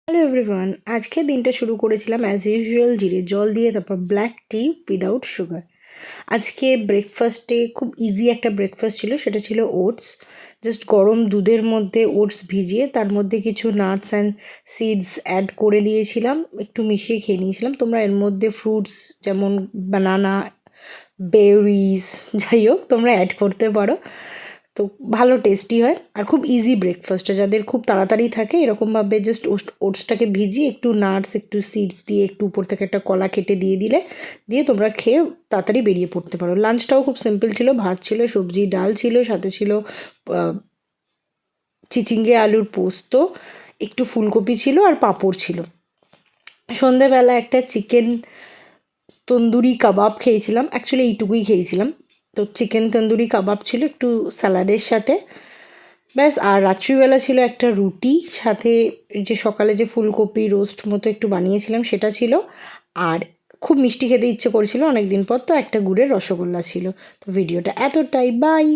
Hello everyone, আজকে দিনটা শুরু করেছিলাম অ্যাজ ইউজুয়াল জিরে জল দিয়ে, তারপর ব্ল্যাক টি উইদাউট সুগার। আজকে ব্রেকফাস্টে খুব ইজি একটা ব্রেকফাস্ট ছিল, সেটা ছিল ওটস। জাস্ট গরম দুধের মধ্যে ওটস ভিজিয়ে তার মধ্যে কিছু নাটস অ্যান্ড সিডস অ্যাড করে দিয়েছিলাম, একটু মিশিয়ে খেয়ে নিয়েছিলাম। তোমরা এর মধ্যে ফ্রুটস যেমন বানানা, বেরিজ, যাই হোক তোমরা অ্যাড করতে পারো। তো ভালো টেস্টি হয় আর খুব ইজি ব্রেকফাস্টটা যাদের খুব তাড়াতাড়ি থাকে, এরকমভাবে জাস্ট ওটসটাকে ভিজিয়ে একটু নাটস, একটু সিডস দিয়ে, একটু উপর থেকে একটা কলা কেটে দিয়ে দিলে, দিয়ে তোমরা খেয়ে তাড়াতাড়ি বেরিয়ে পড়তে পারো। লাঞ্চটাও খুব সিম্পল ছিল, ভাত ছিল, সবজি ডাল ছিল, সাথে ছিল চিচিঙ্গে আলুর পোস্ত, একটু ফুলকপি ছিল আর পাঁপড় ছিল। সন্ধেবেলা একটা চিকেন তন্দুরি কাবাব খেয়েছিলাম, অ্যাকচুয়ালি এইটুকুই খেয়েছিলাম। তো চিকেন তন্দুরি কাবাব ছিল একটু স্যালাডের সাথে, ব্যাস। আর রাত্রিবেলা ছিল একটা রুটি, সাথে যে সকালে যে ফুলকপি রোস্ট মতো একটু বানিয়েছিলাম সেটা ছিল, আর খুব মিষ্টি খেতে ইচ্ছে করেছিল অনেক দিন পর, তো একটা গুড়ের রসগোল্লা ছিল। তো ভিডিওটা এতটাই, বাই।